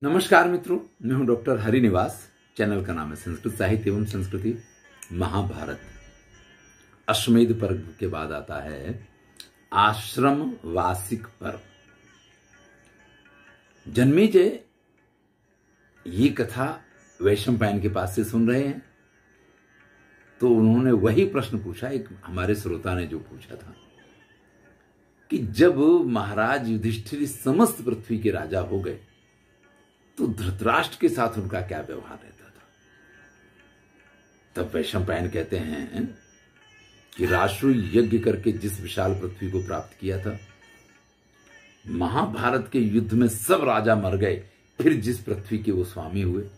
नमस्कार मित्रों, मैं हूं डॉक्टर हरिनिवास। चैनल का नाम है संस्कृत साहित्य एवं संस्कृति महाभारत। अश्वमेध पर्व के बाद आता है आश्रम वासिक पर्व। जन्मेजय ये कथा वैशंपायन के पास से सुन रहे हैं, तो उन्होंने वही प्रश्न पूछा, एक हमारे श्रोता ने जो पूछा था कि जब महाराज युधिष्ठिर समस्त पृथ्वी के राजा हो गए तो धृतराष्ट्र के साथ उनका क्या व्यवहार रहता था। तब वैशंपायन कहते हैं कि राष्ट्र यज्ञ करके जिस विशाल पृथ्वी को प्राप्त किया था, महाभारत के युद्ध में सब राजा मर गए, फिर जिस पृथ्वी के वो स्वामी हुए,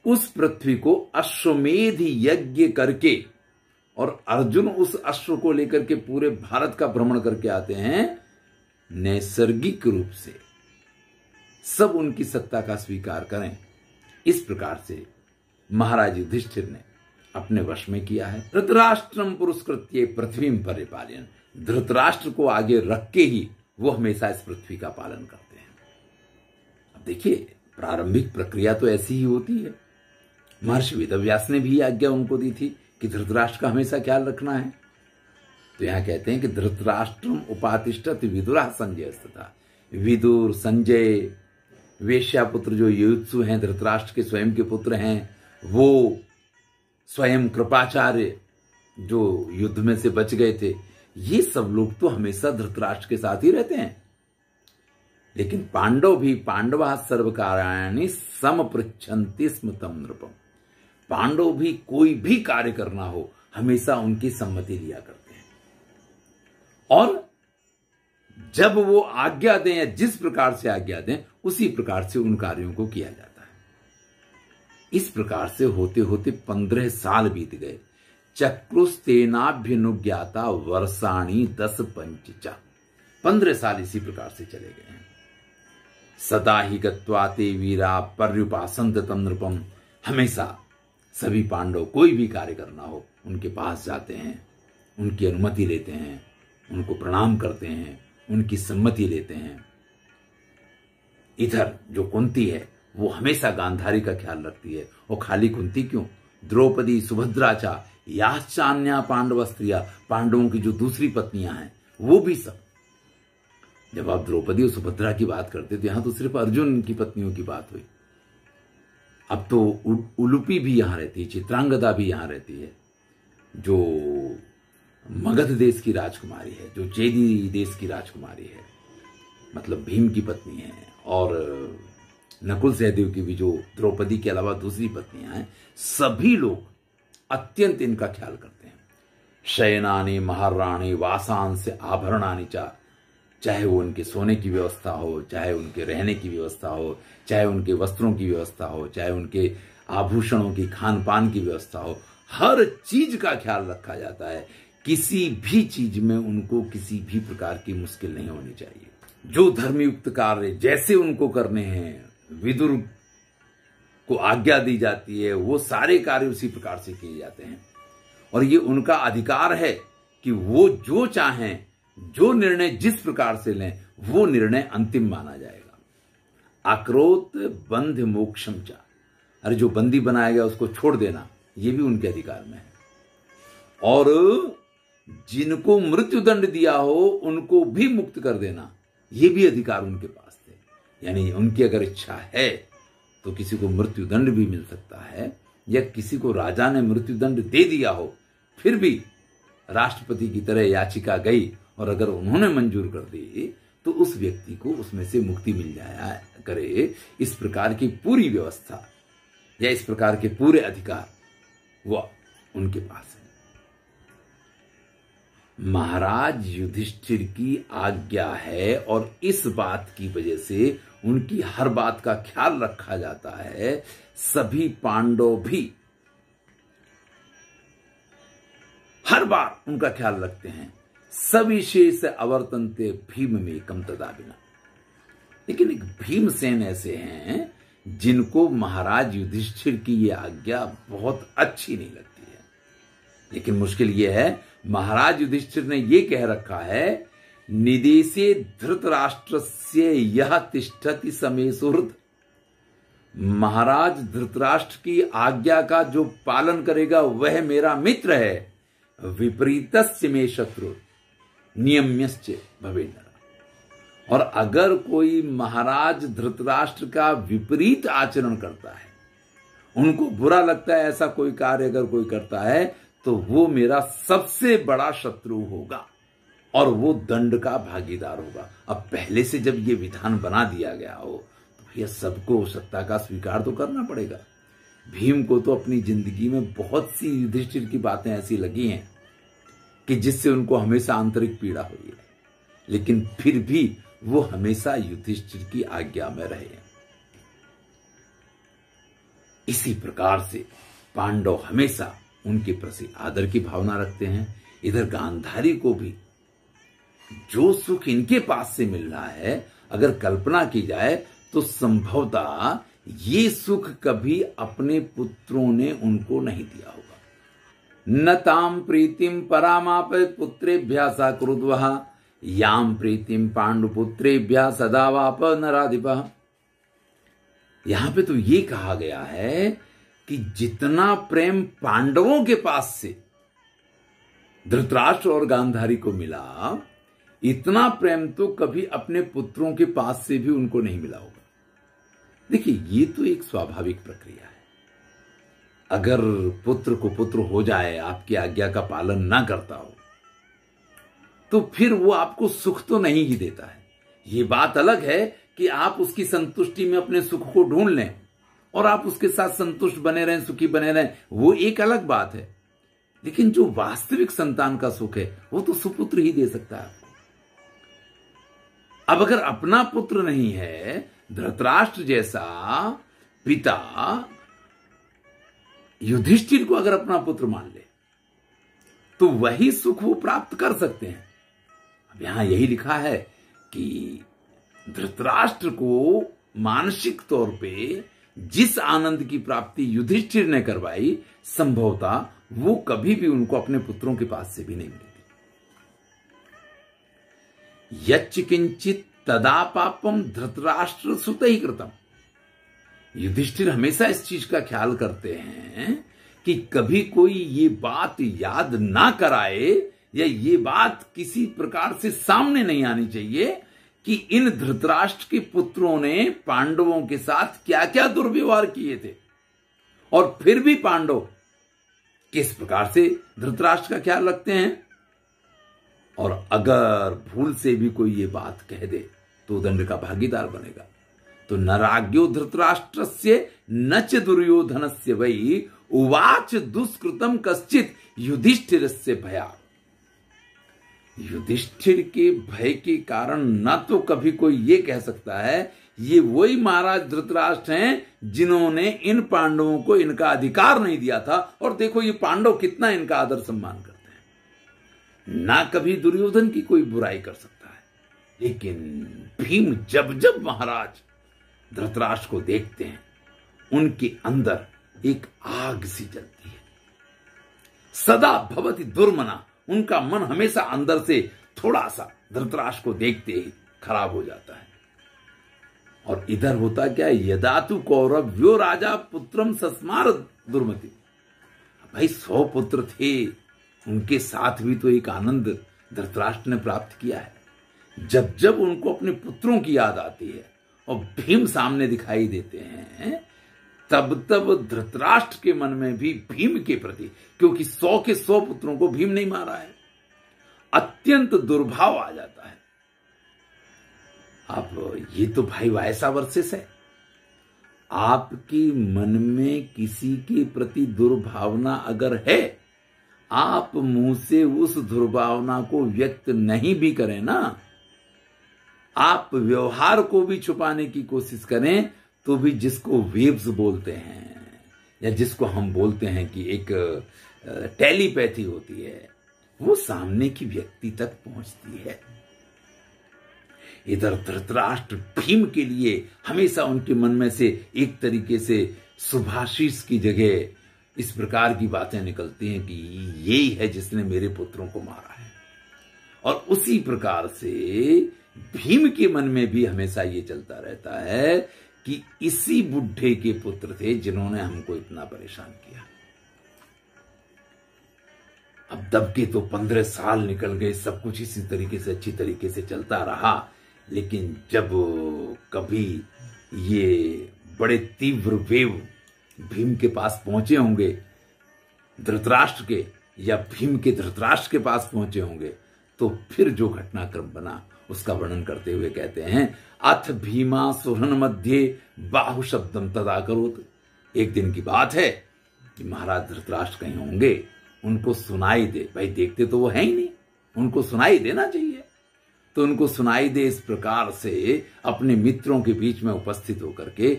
उस पृथ्वी को अश्वमेध यज्ञ करके, और अर्जुन उस अश्व को लेकर के पूरे भारत का भ्रमण करके आते हैं, नैसर्गिक रूप से सब उनकी सत्ता का स्वीकार करें। इस प्रकार से महाराज युधिष्ठिर ने अपने वश में किया है। धृतराष्ट्रम पुरस्कृत्य पृथ्वी परिपालयन्, धृतराष्ट्र को आगे रख के ही वो हमेशा इस पृथ्वी का पालन करते हैं। अब देखिए, प्रारंभिक प्रक्रिया तो ऐसी ही होती है। महर्षि वेदव्यास ने भी आज्ञा उनको दी थी कि धृतराष्ट्र का हमेशा ख्याल रखना है। तो यहां कहते हैं कि धृतराष्ट्रम उपातिष्ठत विदुरः संजय तथा, विदुर, संजय, वेश्यापुत्र जो युयुत्सु हैं, धृतराष्ट्र के स्वयं के पुत्र हैं, वो स्वयं कृपाचार्य जो युद्ध में से बच गए थे, ये सब लोग तो हमेशा धृतराष्ट्र के साथ ही रहते हैं। लेकिन पांडव भी पांडवा सर्वकार्याणि समपृच्छन्ति स्म तं नृपम्, पांडव भी कोई भी कार्य करना हो हमेशा उनकी सम्मति लिया करते हैं, और जब वो आज्ञा दें या जिस प्रकार से आज्ञा दें उसी प्रकार से उन कार्यों को किया जाता है। इस प्रकार से होते होते 15 साल बीत गए। चक्रुस्तेनाभ्यनुज्ञाता वर्षाणि 10 पंचचा, 15 साल इसी प्रकार से चले गए हैं। सदा ही गत्वा ते वीरा पर्युपासन्त तं नृपम्, हमेशा सभी पांडव कोई भी कार्य करना हो उनके पास जाते हैं, उनकी अनुमति लेते हैं, उनको प्रणाम करते हैं, उनकी सम्मति लेते हैं। इधर जो कुंती है वो हमेशा गांधारी का ख्याल रखती है, और खाली कुंती क्यों, द्रौपदी, सुभद्राचा, याश्चान्या पांडव स्त्रियां, पांडवों की जो दूसरी पत्नियां हैं वो भी सब। जब आप द्रौपदी और सुभद्रा की बात करते तो यहां तो सिर्फ अर्जुन की पत्नियों की बात हुई। अब तो उलुपी भी यहां रहती है, चित्रांगदा भी यहां रहती है, जो मगध देश की राजकुमारी है, जो चेदी देश की राजकुमारी है, मतलब भीम की पत्नी है, और नकुल सहदेव की भी जो द्रौपदी के अलावा दूसरी पत्नियां हैं, सभी लोग अत्यंत इनका ख्याल करते हैं। शयनानि महाराणी वासांस आभरणानि चा, चाहे वो उनके सोने की व्यवस्था हो, चाहे उनके रहने की व्यवस्था हो, चाहे उनके वस्त्रों की व्यवस्था हो, चाहे उनके आभूषणों की, खान पान की व्यवस्था हो, हर चीज का ख्याल रखा जाता है। किसी भी चीज में उनको किसी भी प्रकार की मुश्किल नहीं होनी चाहिए। जो धर्मयुक्त कार्य जैसे उनको करने हैं, विदुर को आज्ञा दी जाती है, वो सारे कार्य उसी प्रकार से किए जाते हैं, और ये उनका अधिकार है कि वो जो चाहें, जो निर्णय जिस प्रकार से लें, वो निर्णय अंतिम माना जाएगा। आक्रोत बंध मोक्षम चा, अरे जो बंदी बनाया गया उसको छोड़ देना, ये भी उनके अधिकार में है। और जिनको मृत्युदंड दिया हो उनको भी मुक्त कर देना, ये भी अधिकार उनके पास थे। यानी उनकी अगर इच्छा है तो किसी को मृत्युदंड भी मिल सकता है, या किसी को राजा ने मृत्युदंड दे दिया हो, फिर भी राष्ट्रपति की तरह याचिका गई, और अगर उन्होंने मंजूर कर दी तो उस व्यक्ति को उसमें से मुक्ति मिल जाया करे। इस प्रकार की पूरी व्यवस्था या इस प्रकार के पूरे अधिकार वो उनके पास है। महाराज युधिष्ठिर की आज्ञा है, और इस बात की वजह से उनकी हर बात का ख्याल रखा जाता है। सभी पांडव भी हर बार उनका ख्याल रखते हैं। सविशेष अवर्तन्ते भीम में कम तदा बिना, लेकिन एक भीमसेन ऐसे हैं जिनको महाराज युधिष्ठिर की यह आज्ञा बहुत अच्छी नहीं लगती है। लेकिन मुश्किल यह है, महाराज युधिष्ठिर ने यह कह रखा है निदेशे धृतराष्ट्रस्य यह तिष्ठति समे सुहृद। महाराज धृतराष्ट्र की आज्ञा का जो पालन करेगा वह मेरा मित्र है। विपरीतस्य मे शत्रु नियम्यश्च भवेन्न। और अगर कोई महाराज धृतराष्ट्र का विपरीत आचरण करता है, उनको बुरा लगता है, ऐसा कोई कार्य अगर कोई करता है, तो वो मेरा सबसे बड़ा शत्रु होगा और वो दंड का भागीदार होगा। अब पहले से जब ये विधान बना दिया गया हो तो भैया सबको सत्ता का स्वीकार तो करना पड़ेगा। भीम को तो अपनी जिंदगी में बहुत सी युधिष्ठिर की बातें ऐसी लगी हैं कि जिससे उनको हमेशा आंतरिक पीड़ा हुई है, लेकिन फिर भी वो हमेशा युधिष्ठिर की आज्ञा में रहे। इसी प्रकार से पांडव हमेशा उनके प्रति आदर की भावना रखते हैं। इधर गांधारी को भी जो सुख इनके पास से मिल रहा है, अगर कल्पना की जाए तो संभवतः ये सुख कभी अपने पुत्रों ने उनको नहीं दिया होगा। न ताम प्रीतिम परामाप पुत्रेभ्यः सा कुरुद्वः याम प्रीतिम पांडुपुत्रेभ्यः सदा वाप नराधिपः। यहां पे तो ये कहा गया है कि जितना प्रेम पांडवों के पास से धृतराष्ट्र और गांधारी को मिला, इतना प्रेम तो कभी अपने पुत्रों के पास से भी उनको नहीं मिला होगा। देखिए, ये तो एक स्वाभाविक प्रक्रिया है। अगर पुत्र को पुत्र हो जाए, आपकी आज्ञा का पालन ना करता हो, तो फिर वो आपको सुख तो नहीं ही देता है। ये बात अलग है कि आप उसकी संतुष्टि में अपने सुख को ढूंढ लें और आप उसके साथ संतुष्ट बने रहें, सुखी बने रहें, वो एक अलग बात है। लेकिन जो वास्तविक संतान का सुख है वो तो सुपुत्र ही दे सकता है आपको। अब अगर अपना पुत्र नहीं है, धृतराष्ट्र जैसा पिता युधिष्ठिर को अगर अपना पुत्र मान ले, तो वही सुख वो प्राप्त कर सकते हैं। अब यहां यही लिखा है कि धृतराष्ट्र को मानसिक तौर पे जिस आनंद की प्राप्ति युधिष्ठिर ने करवाई, संभवतः वो कभी भी उनको अपने पुत्रों के पास से भी नहीं मिलेगी। यच्च किंचित तदा पापम धृतराष्ट्र सुतैः कृतम्। युधिष्ठिर हमेशा इस चीज का ख्याल करते हैं कि कभी कोई ये बात याद ना कराए या ये बात किसी प्रकार से सामने नहीं आनी चाहिए कि इन धृतराष्ट्र के पुत्रों ने पांडवों के साथ क्या क्या दुर्व्यवहार किए थे, और फिर भी पांडव किस प्रकार से धृतराष्ट्र का ख्याल रखते हैं। और अगर भूल से भी कोई ये बात कह दे तो दंड का भागीदार बनेगा। तो न राज्ञो धृतराष्ट्रस्य न च दुर्योधनस्य वै उवाच दुष्कृतम कश्चित युधिष्ठिरस्य भयात्। युधिष्ठिर के भय के कारण न तो कभी कोई ये कह सकता है ये वही महाराज धृतराष्ट्र हैं जिन्होंने इन पांडवों को इनका अधिकार नहीं दिया था, और देखो ये पांडव कितना इनका आदर सम्मान करते हैं। ना कभी दुर्योधन की कोई बुराई कर सकता है। लेकिन भीम जब जब महाराज धृतराष्ट्र को देखते हैं, उनके अंदर एक आग सी जलती है। सदा भवति दुर्मना, उनका मन हमेशा अंदर से थोड़ा सा धृतराष्ट्र को देखते ही खराब हो जाता है। और इधर होता क्या है, यदा तु कौरव्यो राजा पुत्रम सस्मार दुर्मति। भाई 100 पुत्र थे, उनके साथ भी तो एक आनंद धृतराष्ट्र ने प्राप्त किया है। जब जब उनको अपने पुत्रों की याद आती है और भीम सामने दिखाई देते हैं, तब तब धृतराष्ट्र के मन में भी भीम के प्रति, क्योंकि 100 के 100 पुत्रों को भीम नहीं मारा है, अत्यंत दुर्भाव आ जाता है। अब ये तो भाई वायसा वर्सेस है। आपके मन में किसी के प्रति दुर्भावना अगर है, आप मुंह से उस दुर्भावना को व्यक्त नहीं भी करें ना, आप व्यवहार को भी छुपाने की कोशिश करें, तो भी जिसको वेव्स बोलते हैं या जिसको हम बोलते हैं कि एक टेलीपैथी होती है, वो सामने की व्यक्ति तक पहुंचती है। इधर धृतराष्ट्र भीम के लिए हमेशा उनके मन में से एक तरीके से सुभाषिस की जगह इस प्रकार की बातें निकलती हैं कि यही है जिसने मेरे पुत्रों को मारा है। और उसी प्रकार से भीम के मन में भी हमेशा ये चलता रहता है कि इसी बुढ़े के पुत्र थे जिन्होंने हमको इतना परेशान किया। अब दब के तो 15 साल निकल गए, सब कुछ इसी तरीके से अच्छी तरीके से चलता रहा। लेकिन जब कभी ये बड़े तीव्र वेव भीम के पास पहुंचे होंगे धृतराष्ट्र के, या भीम के धृतराष्ट्र के पास पहुंचे होंगे, तो फिर जो घटनाक्रम बना उसका वर्णन करते हुए कहते हैं, अथ भीमा सुरन मध्य बाहु शब्दम तदा करोत। एक दिन की बात है कि महाराज धृतराष्ट्र कहीं होंगे, उनको सुनाई दे, भाई देखते तो वो है ही नहीं, उनको सुनाई देना चाहिए, तो उनको सुनाई दे इस प्रकार से अपने मित्रों के बीच में उपस्थित होकर के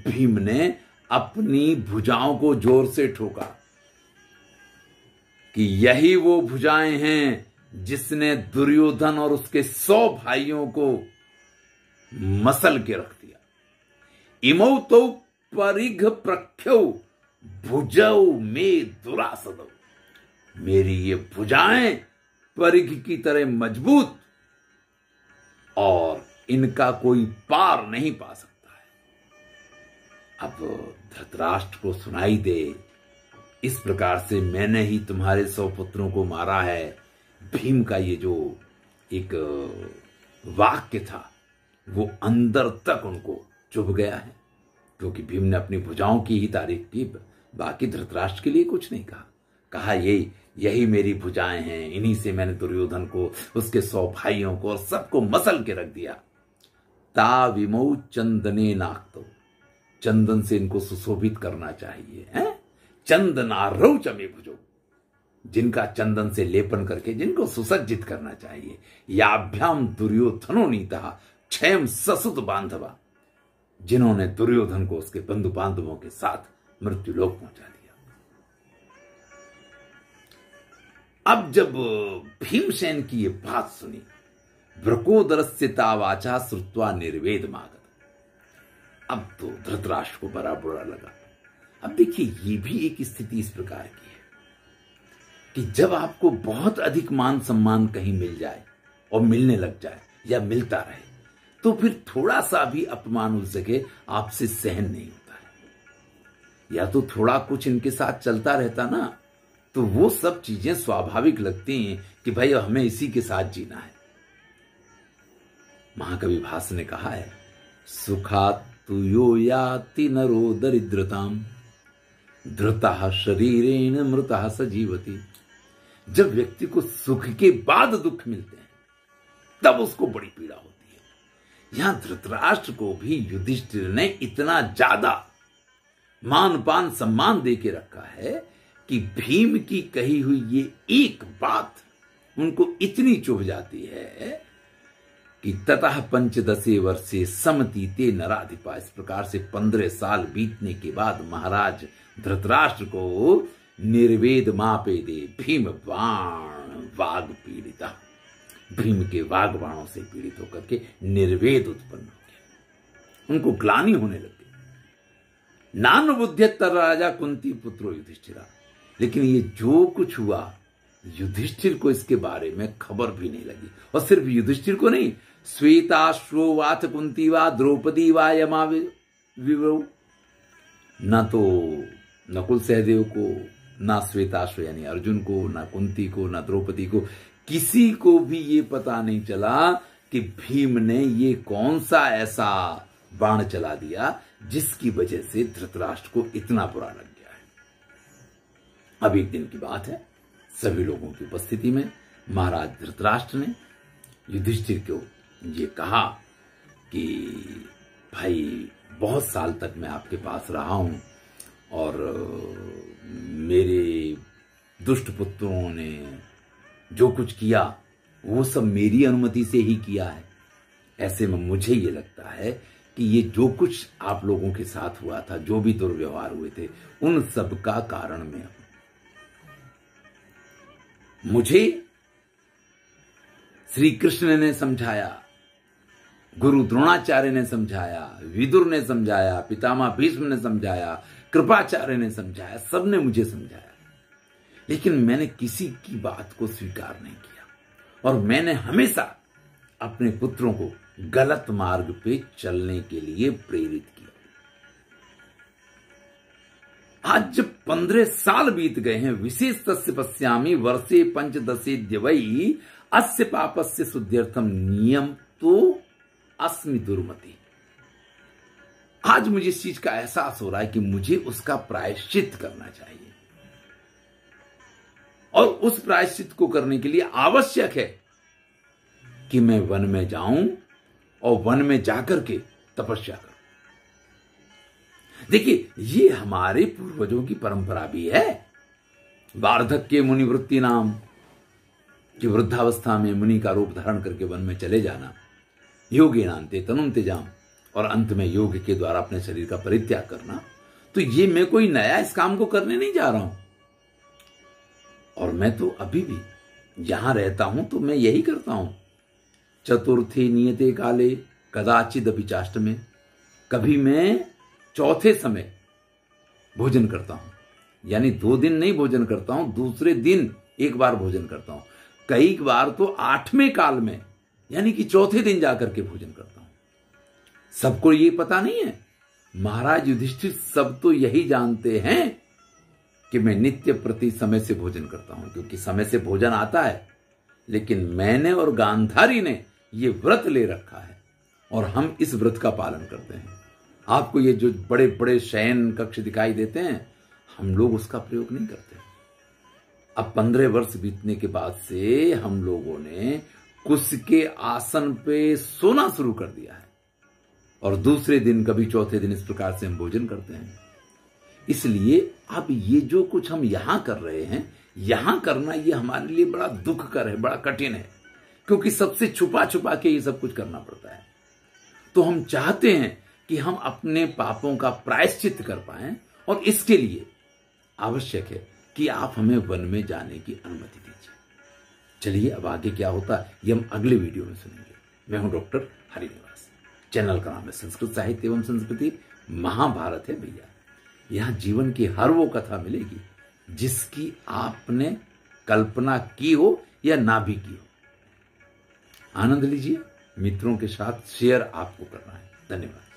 भीम ने अपनी भुजाओं को जोर से ठोका कि यही वो भुजाएं हैं जिसने दुर्योधन और उसके 100 भाइयों को मसल के रख दिया। इमौ तो परिघ प्रख्यौ भुजौ में दुरासदौ। मेरी ये भुजाएं परिघ की तरह मजबूत और इनका कोई पार नहीं पा सकता है। अब धृतराष्ट्र को सुनाई दे इस प्रकार से, मैंने ही तुम्हारे 100 पुत्रों को मारा है। भीम का ये जो एक वाक्य था वो अंदर तक उनको चुभ गया है, क्योंकि भीम ने अपनी भुजाओं की ही तारीफ की, बाकी धृतराष्ट्र के लिए कुछ नहीं कहा। कहा यही मेरी भुजाएं हैं, इन्हीं से मैंने दुर्योधन को, उसके 100 भाइयों को और सबको मसल के रख दिया। ता विमौ चंदने नाक्तो, चंदन से इनको सुशोभित करना चाहिए, है चंदनारौ चमे भुजो, जिनका चंदन से लेपन करके जिनको सुसज्जित करना चाहिए। याभ्याम दुर्योधनो नीता क्षयम ससुत बांधवा, जिन्होंने दुर्योधन को उसके बंधु बांधवों के साथ मृत्युलोक पहुंचा दिया। अब जब भीमसेन की ये बात सुनी, भ्रकोदरस्य तावाचा श्रुत्वा निर्वेद मागत, अब तो धृतराष्ट्र को बड़ा बुरा लगा। अब देखिए ये भी एक स्थिति इस प्रकार की है कि जब आपको बहुत अधिक मान सम्मान कहीं मिल जाए और मिलने लग जाए या मिलता रहे, तो फिर थोड़ा सा भी अपमान हो सके आपसे सहन नहीं होता है। या तो थोड़ा कुछ इनके साथ चलता रहता ना, तो वो सब चीजें स्वाभाविक लगती हैं कि भाई हमें इसी के साथ जीना है। महाकवि भास ने कहा है, सुखात तु यो याति नरो दरिद्रताम धृतः शरीरेण मृतः सजीवति। जब व्यक्ति को सुख के बाद दुख मिलते हैं तब उसको बड़ी पीड़ा होती है। यहां धृतराष्ट्र को भी युधिष्ठिर ने इतना ज्यादा मान पान सम्मान दे के रखा है कि भीम की कही हुई ये एक बात उनको इतनी चुभ जाती है कि ततः 15 वर्षे समतीते नराधिपा। इस प्रकार से 15 साल बीतने के बाद महाराज धृतराष्ट्र को निर्वेद मापे दे भीम बाण वाग पीड़िता, भीम के वाग बाणों से पीड़ित होकर के निर्वेद उत्पन्न हो गया, उनको ग्लानि होने लगी। नान बुद्ध्यत्तर राजा कुंती पुत्रो युधिष्ठिरा। लेकिन ये जो कुछ हुआ युधिष्ठिर को इसके बारे में खबर भी नहीं लगी। और सिर्फ युधिष्ठिर को नहीं, श्वेताश्रो वाथ कुंती वा द्रौपदी वा यमा विवो, न तो नकुल सहदेव को, ना श्वेताश्व यानी अर्जुन को, ना कुंती को, ना द्रौपदी को, किसी को भी ये पता नहीं चला कि भीम ने ये कौन सा ऐसा बाण चला दिया जिसकी वजह से धृतराष्ट्र को इतना बुरा लग गया है। अब एक दिन की बात है, सभी लोगों की उपस्थिति में महाराज धृतराष्ट्र ने युधिष्ठिर को ये कहा कि भाई बहुत साल तक मैं आपके पास रहा हूं और मेरे दुष्ट पुत्रों ने जो कुछ किया वो सब मेरी अनुमति से ही किया है। ऐसे में मुझे ये लगता है कि ये जो कुछ आप लोगों के साथ हुआ था, जो भी दुर्व्यवहार हुए थे, उन सब का कारण मैं हूं। मुझे श्री कृष्ण ने समझाया, गुरु द्रोणाचार्य ने समझाया, विदुर ने समझाया, पितामह भीष्म ने समझाया, कृपाचार्य ने समझाया, सबने मुझे समझाया, लेकिन मैंने किसी की बात को स्वीकार नहीं किया और मैंने हमेशा अपने पुत्रों को गलत मार्ग पे चलने के लिए प्रेरित किया। आज जब 15 साल बीत गए हैं, विशेष तस्य पश्यामि वर्षे पंचदशे द्यवई अस्य पापस्य शुद्ध्यर्थम नियम तो अस्मि दुर्मति। आज मुझे इस चीज का एहसास हो रहा है कि मुझे उसका प्रायश्चित करना चाहिए, और उस प्रायश्चित को करने के लिए आवश्यक है कि मैं वन में जाऊं और वन में जाकर के तपस्या करूं। देखिए, ये हमारे पूर्वजों की परंपरा भी है। वार्धक्य मुनिवृत्ति नाम, कि वृद्धावस्था में मुनि का रूप धारण करके वन में चले जाना, योगेनान्ते तनुम त्यजाम, और अंत में योग के द्वारा अपने शरीर का परित्याग करना। तो ये मैं कोई नया इस काम को करने नहीं जा रहा हूं, और मैं तो अभी भी यहां रहता हूं तो मैं यही करता हूं। चतुर्थी नियते काले कदाचिदपि चाष्टमे, कभी मैं चौथे समय भोजन करता हूं, यानी 2 दिन नहीं भोजन करता हूं, दूसरे दिन एक बार भोजन करता हूं। कई बार तो 8वें काल में, यानी कि चौथे दिन जाकर के भोजन करता हूं। सबको ये पता नहीं है। महाराज युधिष्ठिर सब तो यही जानते हैं कि मैं नित्य प्रति समय से भोजन करता हूं, क्योंकि समय से भोजन आता है। लेकिन मैंने और गांधारी ने ये व्रत ले रखा है, और हम इस व्रत का पालन करते हैं। आपको ये जो बड़े बड़े शयन कक्ष दिखाई देते हैं, हम लोग उसका प्रयोग नहीं करते। अब 15 वर्ष बीतने के बाद से हम लोगों ने कुश के आसन पे सोना शुरू कर दिया है, और दूसरे दिन कभी चौथे दिन इस प्रकार से हम भोजन करते हैं। इसलिए अब ये जो कुछ हम यहां कर रहे हैं, यहां करना ये हमारे लिए बड़ा दुखकर है, बड़ा कठिन है, क्योंकि सबसे छुपा छुपा के ये सब कुछ करना पड़ता है। तो हम चाहते हैं कि हम अपने पापों का प्रायश्चित कर पाएं, और इसके लिए आवश्यक है कि आप हमें वन में जाने की अनुमति दीजिए। चलिए, अब आगे क्या होता है ये हम अगले वीडियो में सुनेंगे। मैं हूं डॉक्टर हरिनिवास। चैनल का नाम है संस्कृत साहित्य एवं संस्कृति महाभारत है भैया। यहां जीवन की हर वो कथा मिलेगी जिसकी आपने कल्पना की हो या ना भी की हो। आनंद लीजिए, मित्रों के साथ शेयर आपको करना है। धन्यवाद।